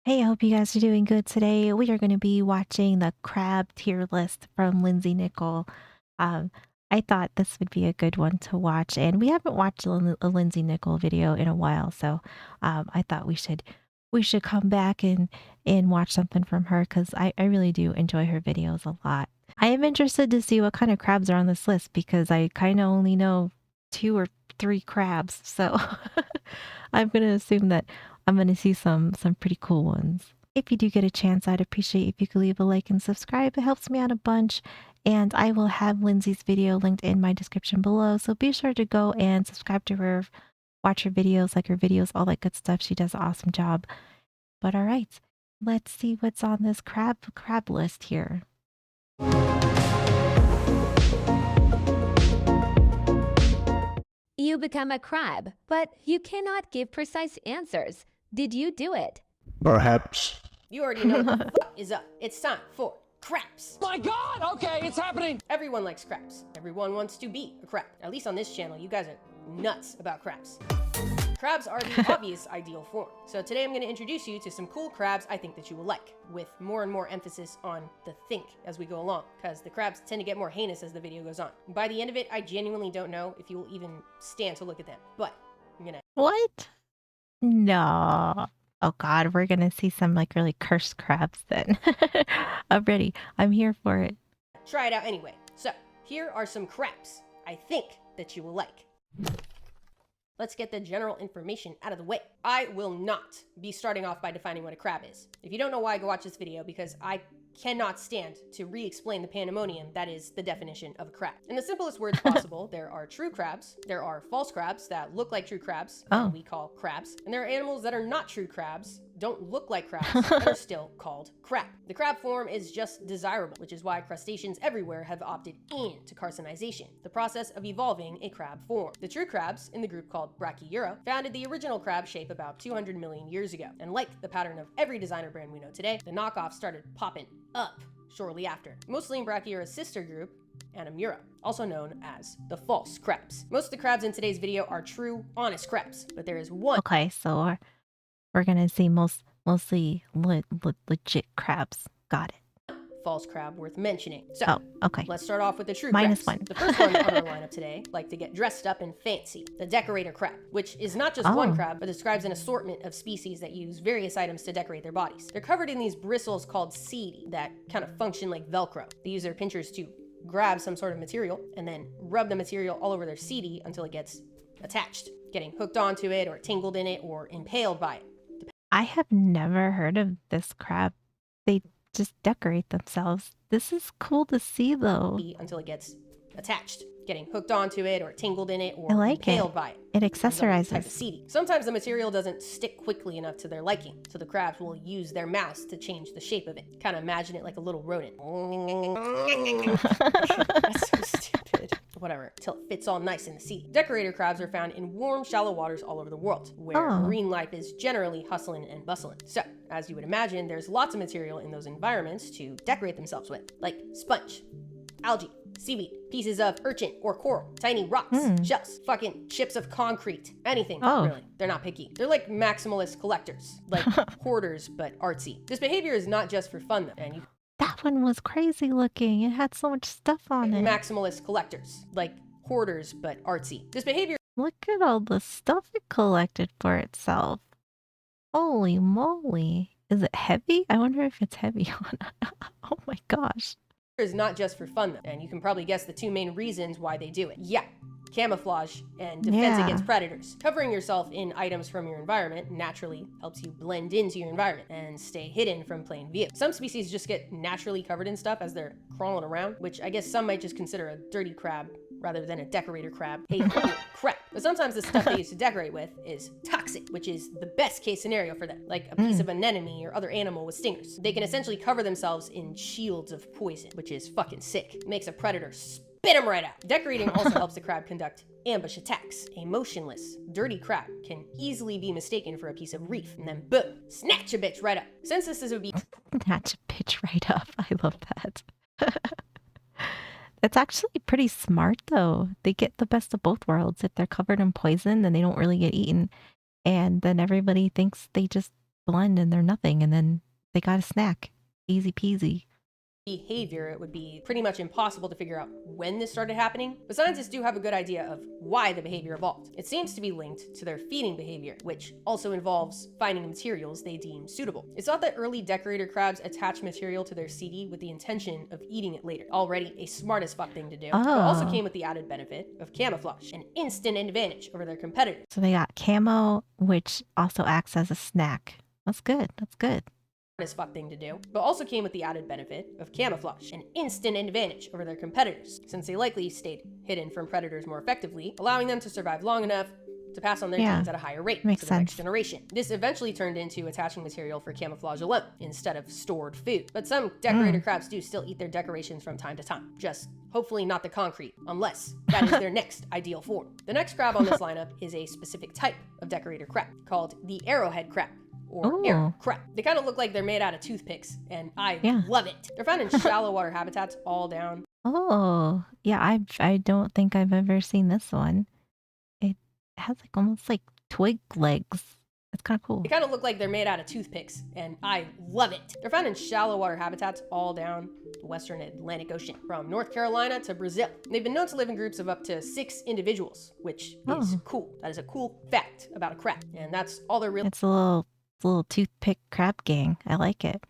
Hey, I hope you guys are doing good today. We are going to be watching the crab tier list from Lindsay Nickel. Um, I thought this would be a good one to watch, and we haven't watched a Lindsay Nickel video in a while, so I thought we should come back and watch something from her because I really do enjoy her videos a lot. I am interested to see what kind of crabs are on this list because I kind of only know two or three crabs, so I'm going to assume that I'm gonna see some pretty cool ones. If you do get a chance, I'd appreciate if you could leave a like and subscribe. It helps me out a bunch. And I will have Lindsay's video linked in my description below. So be sure to go and subscribe to her, watch her videos, like her videos, all that good stuff. She does an awesome job. But all right, let's see what's on this crab list here. You become a crab, but you cannot give precise answers. Did you do it? Perhaps. You already know what the fuck is up. It's time for craps. My God! Okay, it's happening! Everyone likes craps. Everyone wants to be a crab. At least on this channel, you guys are nuts about craps. Crabs are the obvious ideal form. So today I'm going to introduce you to some cool crabs I think that you will like, with more and more emphasis on the think as we go along, because the crabs tend to get more heinous as the video goes on. By the end of it, I genuinely don't know if you will even stand to look at them, but I'm gonna... What? No. Oh God, we're gonna see some like really cursed crabs then. I'm ready. I'm here for it. try it out anyway. So, here are some craps I think that you will like. Let's get the general information out of the way. I will not be starting off by defining what a crab is. If you don't know why, go watch this video because I cannot stand to re-explain the pandemonium that is the definition of a crab. In the simplest words possible, there are true crabs, there are false crabs that look like true crabs, that we call crabs, and there are animals that are not true crabs, don't look like crabs, but are still called crab. The crab form is just desirable, which is why crustaceans everywhere have opted into carcinization, the process of evolving a crab form. The true crabs, in the group called Brachyura, founded the original crab shape about 200 million years ago, and like the pattern of every designer brand we know today, the knockoffs started popping up shortly after, mostly in Brachyura's sister group, Anamura, also known as the false crabs. Most of the crabs in today's video are true, honest crabs, but there is one. Okay, so we're gonna see mostly legit crabs. Got it. False crab worth mentioning. So, okay. Let's start off with the true Minus crabs. one. The first one on our lineup today like to get dressed up and fancy. The decorator crab, which is not just one crab, but describes an assortment of species that use various items to decorate their bodies. They're covered in these bristles called setae that kind of function like Velcro. They use their pinchers to grab some sort of material and then rub the material all over their setae until it gets attached, getting hooked onto it or tangled in it or impaled by it. I have never heard of this crab. They just decorate themselves. This is cool to see though. Until it gets attached, getting hooked onto it or tangled in it or impaled by it. It accessorizes. Sometimes the material doesn't stick quickly enough to their liking, so the crabs will use their mouths to change the shape of it. Kind of imagine it like a little rodent. That's so stupid. Whatever, till it fits all nice in the sea. Decorator crabs are found in warm, shallow waters all over the world, where marine life is generally hustling and bustling. So, as you would imagine, there's lots of material in those environments to decorate themselves with, like sponge, algae, seaweed, pieces of urchin or coral, tiny rocks, shells, fucking chips of concrete, anything, really. They're not picky. They're like maximalist collectors, like hoarders, but artsy. This behavior is not just for fun though, and that one was crazy looking. It had so much stuff on it. Maximalist collectors, like hoarders, but artsy. This behavior... Look at all the stuff it collected for itself. Holy moly. Is it heavy? I wonder if it's heavy. Oh my gosh. Is not just for fun though, and you can probably guess the two main reasons why they do it. Yeah, camouflage and defense against predators. Covering yourself in items from your environment naturally helps you blend into your environment and stay hidden from plain view. Some species just get naturally covered in stuff as they're crawling around, which I guess some might just consider a dirty crab rather than a decorator crab, a crab. But sometimes the stuff they use to decorate with is toxic, which is the best case scenario for them, like a piece of anemone or other animal with stingers. They can essentially cover themselves in shields of poison, which is fucking sick. It makes a predator spit them right out. Decorating also helps the crab conduct ambush attacks. A motionless, dirty crab can easily be mistaken for a piece of reef, and then boom, snatch a bitch right up. Since this is a snatch a bitch right up. I love that. It's actually pretty smart though. They get the best of both worlds. If they're covered in poison, then they don't really get eaten. And then everybody thinks they just blend and they're nothing, and then they got a snack. Easy peasy. behavior, it would be pretty much impossible to figure out when this started happening, but scientists do have a good idea of why the behavior evolved. It seems to be linked to their feeding behavior, which also involves finding materials they deem suitable. It's thought that early decorator crabs attach material to their CD with the intention of eating it later. Already a smart as fuck thing to do, but also came with the added benefit of camouflage, an instant advantage over their competitors. So they got camo, which also acts as a snack. That's good. That's good. As fuck thing to do, but also came with the added benefit of camouflage, an instant advantage over their competitors, since they likely stayed hidden from predators more effectively, allowing them to survive long enough to pass on their genes at a higher rate to the next generation. This eventually turned into attaching material for camouflage alone, instead of stored food. But some decorator crabs do still eat their decorations from time to time, just hopefully not the concrete, unless that is their next ideal form. The next crab on this lineup is a specific type of decorator crab, called the arrowhead crab, or arrow crab. They kind of look like they're made out of toothpicks, and I love it. They're found in shallow water habitats all down. Oh, yeah, I don't think I've ever seen this one. It has like almost like twig legs. It's kind of cool. They kind of look like they're made out of toothpicks, and I love it. They're found in shallow water habitats all down the western Atlantic Ocean, from North Carolina to Brazil. They've been known to live in groups of up to 6 individuals, which is cool. That is a cool fact about a crab, and that's all they're really. It's a little toothpick crab gang. I like it.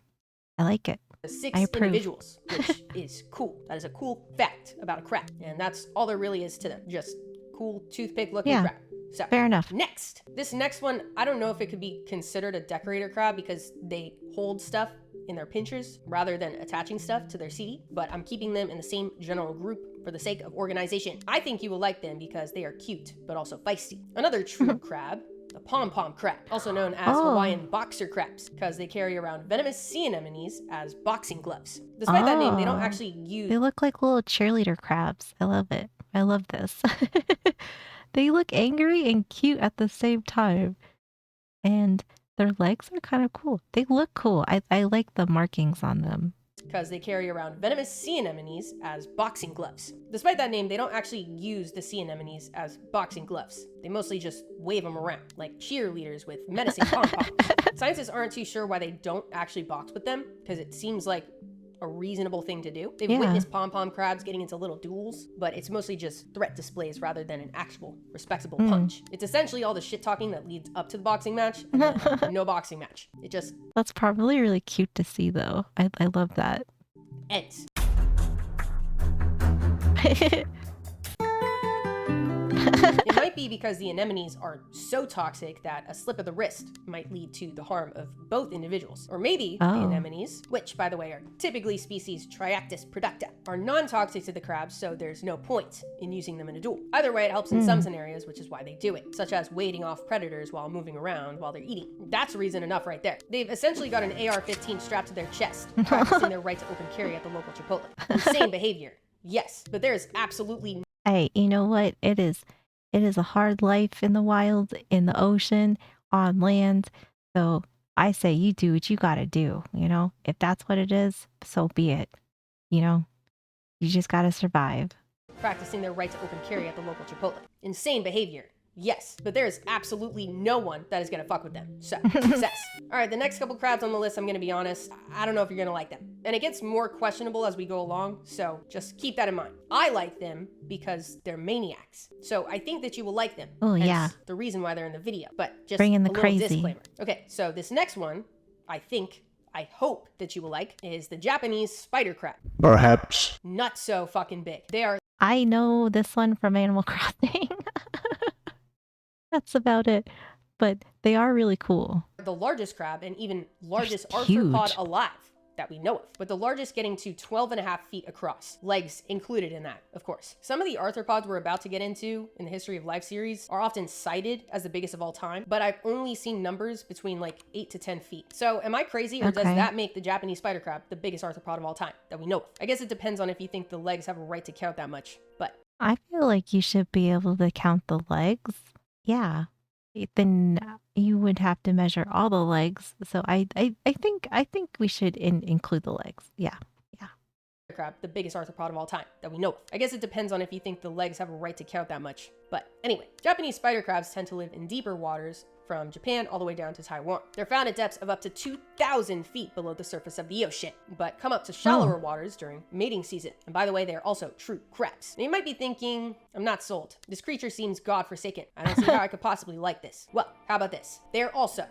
I like it. 6 individuals, which is cool. That is a cool fact about a crab, and that's all there really is to them. Just cool toothpick looking crab. So, fair enough. Next, this next one, I don't know if it could be considered a decorator crab because they hold stuff in their pinchers rather than attaching stuff to their CD, but I'm keeping them in the same general group for the sake of organization. I think you will like them because they are cute, but also feisty. Another true crab, the pom-pom crab, also known as Hawaiian boxer crabs, because they carry around venomous sea anemones as boxing gloves. Despite that name, they don't actually use... They look like little cheerleader crabs. I love it. I love this. They look angry and cute at the same time. And their legs are kind of cool. They look cool. I like the markings on them. Because they carry around venomous sea anemones as boxing gloves. Despite that name, they don't actually use the sea anemones as boxing gloves. They mostly just wave them around, like cheerleaders with menacing pom-poms. Scientists aren't too sure why they don't actually box with them, because it seems like a reasonable thing to do. They've witnessed pom-pom crabs getting into little duels, but it's mostly just threat displays rather than an actual respectable punch. It's essentially all the shit talking that leads up to the boxing match, and then no boxing match. It just... That's probably really cute to see, though. I love that. ends. It might be because the anemones are so toxic that a slip of the wrist might lead to the harm of both individuals. Or maybe the anemones, which by the way are typically species Triactis producta, are non-toxic to the crabs, so there's no point in using them in a duel. Either way, it helps in some scenarios, which is why they do it, such as waiting off predators while moving around while they're eating. That's reason enough right there. They've essentially got an AR-15 strapped to their chest, practicing their right to open carry at the local Chipotle. Insane behavior, yes, but there is absolutely... Hey, you know what? It is a hard life in the wild, in the ocean, on land. So I say you do what you gotta do, you know? If that's what it is, so be it. You know? You just gotta survive. Practicing their right to open carry at the local Chipotle. Insane behavior. Yes, but there is absolutely no one that is gonna fuck with them. So, success. All right, the next couple crabs on the list, I'm gonna be honest, I don't know if you're gonna like them. And it gets more questionable as we go along, so just keep that in mind. I like them because they're maniacs. So I think that you will like them. Oh, yeah. The reason why they're in the video, but just bring in the a little crazy disclaimer. Okay, so this next one, I hope that you will like, is the Japanese spider crab. Perhaps. Not so fucking big. They are... I know this one from Animal Crossing. That's about it. But they are really cool. The largest crab and even largest arthropod alive that we know of, but the largest getting to 12.5 feet across, legs included in that, of course. Some of the arthropods we're about to get into in the History of Life series are often cited as the biggest of all time, but I've only seen numbers between like 8 to 10 feet. So am I crazy, or does that make the Japanese spider crab the biggest arthropod of all time that we know of? I guess it depends on if you think the legs have a right to count that much, but... I feel like you should be able to count the legs. Yeah. Then you would have to measure all the legs. So I think we should include the legs. Yeah. crab, the biggest arthropod of all time that we know of. I guess it depends on if you think the legs have a right to count that much. But anyway, Japanese spider crabs tend to live in deeper waters from Japan all the way down to Taiwan. They're found at depths of up to 2,000 feet below the surface of the ocean, but come up to shallower waters during mating season. And by the way, they are also true crabs. Now you might be thinking, I'm not sold. This creature seems godforsaken. I don't see how I could possibly like this. Well, how about this? They're also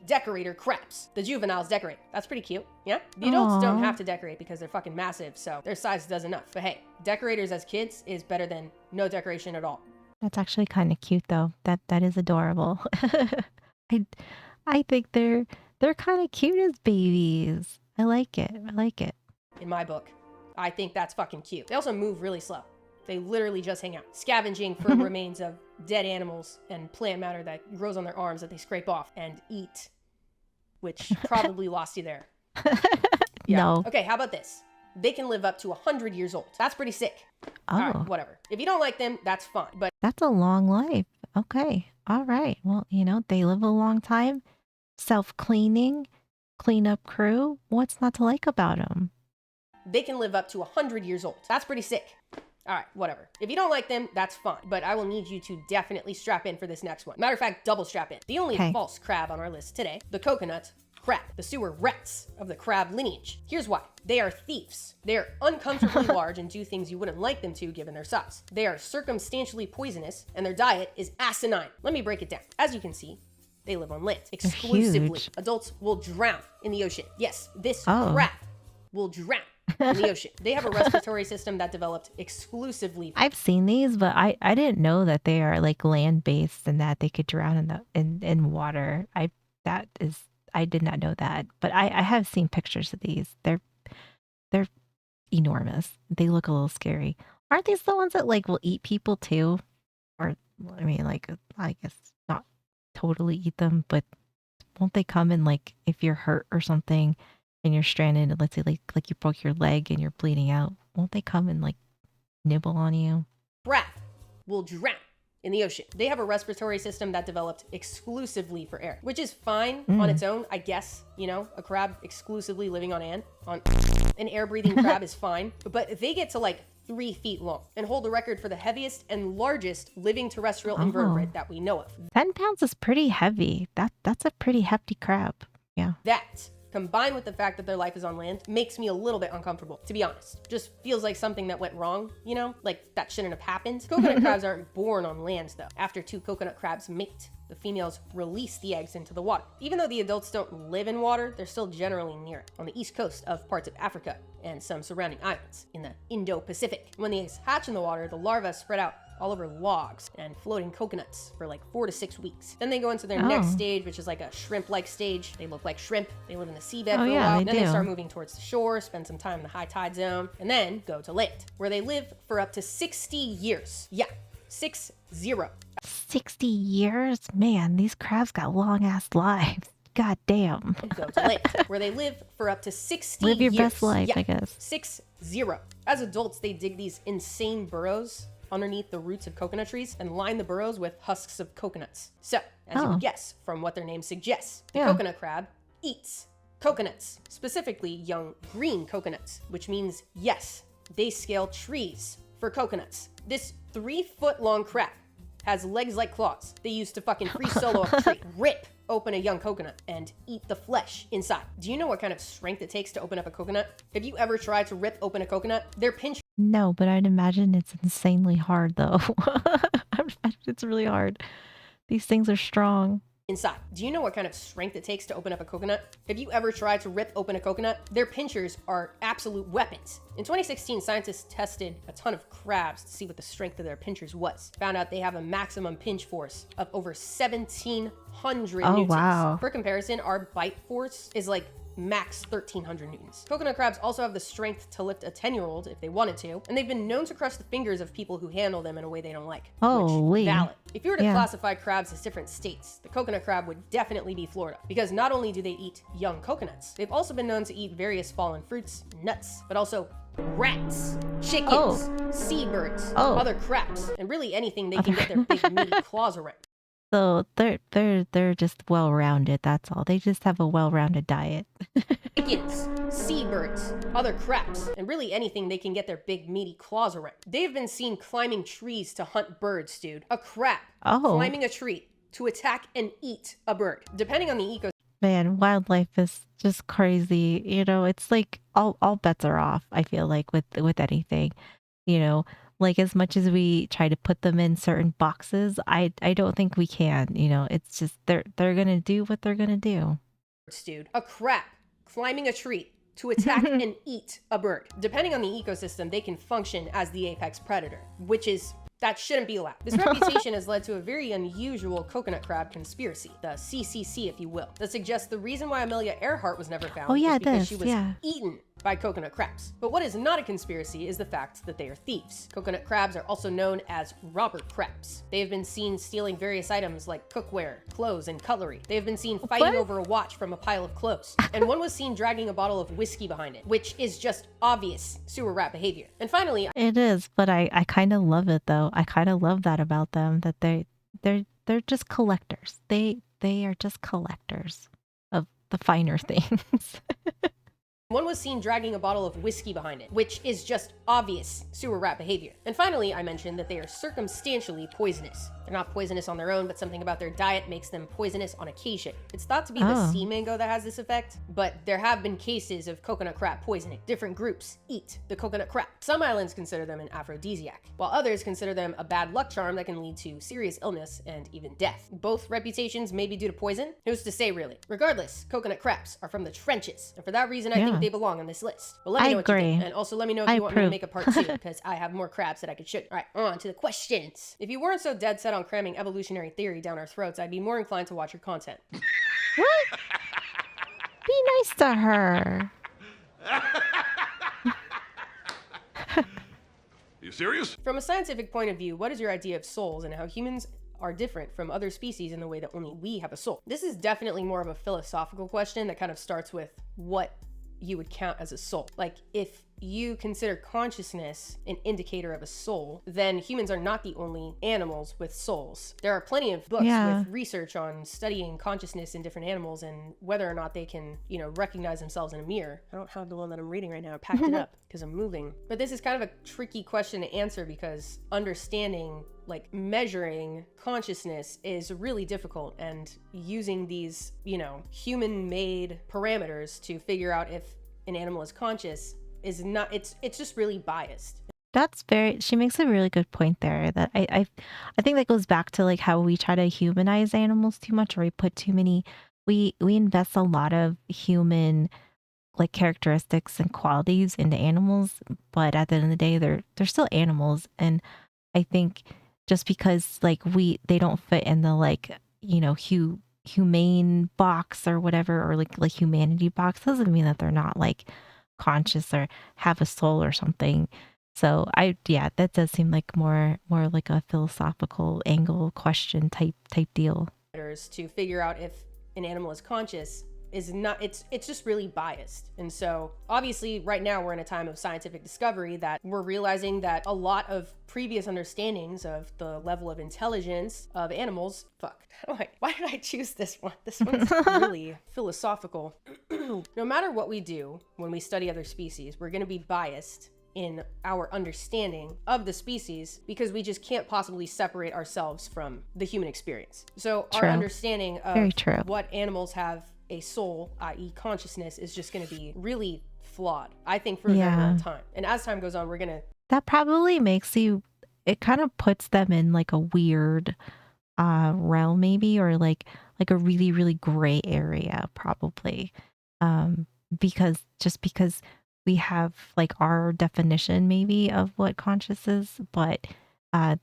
decorator crabs. The juveniles decorate. That's pretty cute, yeah? The adults don't have to decorate because they're fucking massive, so their size does enough. But hey, decorators as kids is better than no decoration at all. That's actually kind of cute though. That is adorable. I I think they're kind of cute as babies. I like it. I like it. In my book, I think that's fucking cute. They also move really slow. They literally just hang out, scavenging for remains of dead animals and plant matter that grows on their arms that they scrape off and eat, which probably lost you there. Yeah. No. Okay, how about this? They can live up to 100 years old. That's pretty sick. Oh. All right, whatever. If you don't like them, that's fine. But That's a long life. Okay. All right. Well, they live a long time. Self-cleaning, cleanup crew. What's not to like about them? they can live up to 100 years old. That's pretty sick. All right, whatever. If you don't like them, that's fine. But I will need you to definitely strap in for this next one. Matter of fact, double strap in. The only false crab on our list today, the coconut crab, the sewer rats of the crab lineage. Here's why. They are thieves. They are uncomfortably large and do things you wouldn't like them to given their size. They are circumstantially poisonous and their diet is asinine. Let me break it down. As you can see, they live on land exclusively. Adults will drown in the ocean. Yes, this crab will drown in the ocean. They have a respiratory system that developed exclusively. I've seen these, but I didn't know that they are like land based and that they could drown in water. I did not know that, but I have seen pictures of these. They're enormous. They look a little scary. Aren't these the ones that like will eat people too? Or I mean, like I guess not totally eat them, but won't they come in like if you're hurt or something and you're stranded? And let's say like you broke your leg and you're bleeding out. Won't they come and like nibble on you? Crab will drown in the ocean. They have a respiratory system that developed exclusively for air, which is fine on its own, I guess. You know, a crab exclusively living on an air-breathing crab is fine, but they get to like 3 feet long and hold the record for the heaviest and largest living terrestrial invertebrate that we know of. 10 pounds is pretty heavy. That's a pretty hefty crab. Yeah. That, combined with the fact that their life is on land, makes me a little bit uncomfortable, to be honest. Just feels like something that went wrong, you know? Like that shouldn't have happened. Coconut crabs aren't born on land, though. After 2 coconut crabs mate, the females release the eggs into the water. Even though the adults don't live in water, they're still generally near it, on the east coast of parts of Africa and some surrounding islands in the Indo-Pacific. When the eggs hatch in the water, the larvae spread out all over logs and floating coconuts for like 4 to 6 weeks. Then they go into their next stage, which is like a shrimp-like stage. They look like shrimp. They live in the seabed for a while. Then they start moving towards the shore, spend some time in the high tide zone, and then go to land, where they live for up to 60 years. Yeah, 60. 60 years? Man, these crabs got long-ass lives. God damn. Go to land, where they live for up to 60 years. Live your best life, yeah, I guess. 60. As adults, they dig these insane burrows underneath the roots of coconut trees and line the burrows with husks of coconuts. So, as you would guess from what their name suggests, the coconut crab eats coconuts, specifically young green coconuts, which means, yes, they scale trees for coconuts. This 3-foot-long crab has legs like claws they use to fucking free solo up a tree, rip open a young coconut, and eat the flesh inside. Do you know what kind of strength it takes to open up a coconut? Have you ever tried to rip open a coconut? They're pinch. No, but I'd imagine it's insanely hard though. It's really hard. These things are strong. Inside. Do you know what kind of strength it takes to open up a coconut? Have you ever tried to rip open a coconut? Their pinchers are absolute weapons. In 2016, scientists tested a ton of crabs to see what the strength of their pinchers was. Found out they have a maximum pinch force of over 1,700 newtons. Wow. For comparison, our bite force is like max 1,300 newtons. Coconut crabs also have the strength to lift a 10-year-old if they wanted to, and they've been known to crush the fingers of people who handle them in a way they don't like. Holy. Valid. If you were to classify crabs as different states, the coconut crab would definitely be Florida, because not only do they eat young coconuts, they've also been known to eat various fallen fruits, nuts, but also rats, chickens, seabirds, other crabs, and really anything they can get their big meaty claws around. So they're just well-rounded, that's all. They just have a well-rounded diet. Chickens, seabirds, other crabs, and really anything they can get their big meaty claws around. They've been seen climbing trees to hunt birds, dude. A crab Oh, climbing a tree to attack and eat a bird. Depending on the ecosystem, man, wildlife is just crazy, it's like all bets are off, I feel like, with anything, you know? Like, as much as we try to put them in certain boxes, I don't think we can, It's just they're gonna do what they're gonna do. dude. A crab climbing a tree to attack and eat a bird. Depending on the ecosystem, they can function as the apex predator, that shouldn't be allowed. This reputation has led to a very unusual coconut crab conspiracy, the CCC, if you will, that suggests the reason why Amelia Earhart was never found Oh, yeah, is because this, she was yeah. eaten by coconut crabs. But what is not a conspiracy is the fact that they are thieves. Coconut crabs are also known as robber crabs. They have been seen stealing various items like cookware, clothes, and cutlery. They have been seen fighting What? over a watch from a pile of clothes. And one was seen dragging a bottle of whiskey behind it, which is just obvious sewer rat behavior. And finally, It is, but I kind of love it though. I kind of love that about them that they're just collectors. They are just collectors of the finer things. one was seen dragging a bottle of whiskey behind it, which is just obvious sewer rat behavior. And finally, I mentioned that they are circumstantially poisonous. They're not poisonous on their own, but something about their diet makes them poisonous on occasion. It's thought to be the Oh. sea mango that has this effect, but there have been cases of coconut crab poisoning. Different groups eat the coconut crab. Some islands consider them an aphrodisiac, while others consider them a bad luck charm that can lead to serious illness and even death. Both reputations may be due to poison. Who's to say, really? Regardless, coconut crabs are from the trenches, and for that reason, I think Yeah. they belong on this list. But let me I know what you agree. think, and also let me know if I you want me to approve. make a part 2, because I have more crabs that I could show you. All right, on to the questions. If you weren't so dead set on cramming evolutionary theory down our throats, I'd be more inclined to watch your content. What? Be nice to her. You serious? From a scientific point of view, what is your idea of souls and how humans are different from other species in the way that only we have a soul? This is definitely more of a philosophical question that kind of starts with what you would count as a soul. Like, if you consider consciousness an indicator of a soul, then humans are not the only animals with souls. There are plenty of books Yeah. with research on studying consciousness in different animals and whether or not they can, recognize themselves in a mirror. I don't have the one that I'm reading right now. I packed it up because I'm moving. But this is kind of a tricky question to answer because understanding, like measuring consciousness, is really difficult, and using these, human-made parameters to figure out if an animal is conscious is not, it's just really biased. She makes a really good point there that I think that goes back to like how we try to humanize animals too much, or we put too many, we invest a lot of human like characteristics and qualities into animals, but at the end of the day they're still animals. And I think just because like they don't fit in the like, humane box or whatever, or like humanity box, doesn't mean that they're not like conscious or have a soul or something. So yeah, that does seem like more like a philosophical angle question type deal. To figure out if an animal is conscious is not, it's just really biased. And so obviously right now we're in a time of scientific discovery that we're realizing that a lot of previous understandings of the level of intelligence of animals, why did I choose this one? This one's really philosophical. No matter what we do when we study other species, we're going to be biased in our understanding of the species because we just can't possibly separate ourselves from the human experience. So True. our understanding Very of true. what animals have a soul, i.e. consciousness, is just going to be really flawed, I think, for a very long time. And as time goes on, we're going to... That probably makes it kind of puts them in like a weird realm maybe, or like a really, really gray area probably. Because we have like our definition maybe of what conscious is, but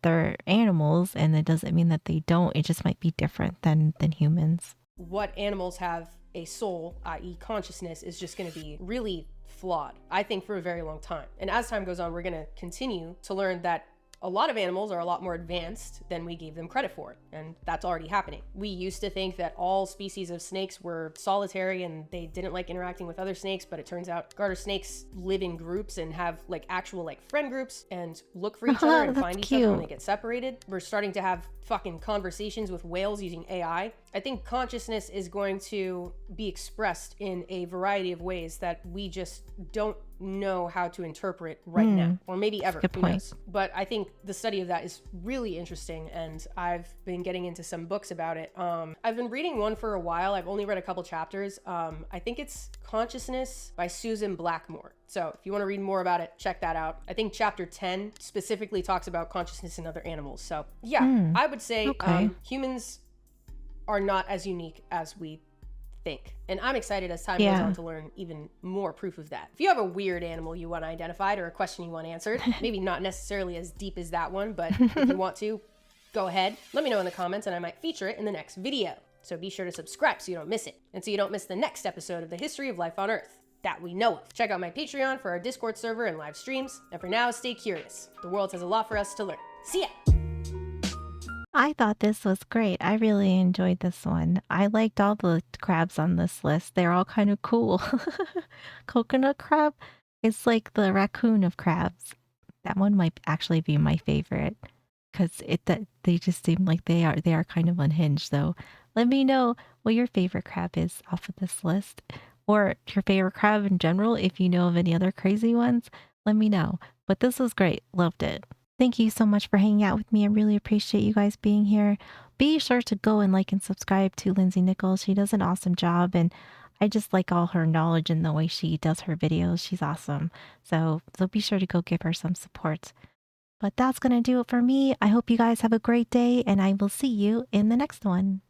they're animals, and it doesn't mean that they don't. It just might be different than humans. What animals have a soul, i.e. consciousness, is just going to be really flawed, I think, for a very long time. And as time goes on, we're going to continue to learn that a lot of animals are a lot more advanced than we gave them credit for, and that's already happening. We used to think that all species of snakes were solitary and they didn't like interacting with other snakes, but it turns out garter snakes live in groups and have like actual like friend groups and look for each other and That's find each other when they cute. get separated. We're starting to have fucking conversations with whales using AI. I think consciousness is going to be expressed in a variety of ways that we just don't know how to interpret right now, or maybe ever. Good Who point. knows? But I think the study of that is really interesting, and I've been getting into some books about it. I've been reading one for a while. I've only read a couple chapters. I think it's Consciousness by Susan Blackmore. So if you want to read more about it, check that out. I think chapter 10 specifically talks about consciousness in other animals. So yeah, I would say Okay. humans are not as unique as we think. And I'm excited as time goes Yeah. on to learn even more proof of that. If you have a weird animal you want identified or a question you want answered, maybe not necessarily as deep as that one, but if you want to, go ahead. Let me know in the comments and I might feature it in the next video. So be sure to subscribe so you don't miss it, and so you don't miss the next episode of the History of Life on Earth that we know of. Check out my Patreon for our Discord server and live streams. And for now, stay curious. The world has a lot for us to learn. See ya! I thought this was great. I really enjoyed this one. I liked all the crabs on this list. They're all kind of cool. Coconut crab is like the raccoon of crabs. That one might actually be my favorite because they just seem like they are kind of unhinged though. Let me know what your favorite crab is off of this list, or your favorite crab in general. If you know of any other crazy ones, let me know. But this was great. Loved it. Thank you so much for hanging out with me. I really appreciate you guys being here. Be sure to go and like and subscribe to Lindsay Nichols. She does an awesome job, and I just like all her knowledge and the way she does her videos. She's awesome. So be sure to go give her some support. But that's going to do it for me. I hope you guys have a great day, and I will see you in the next one.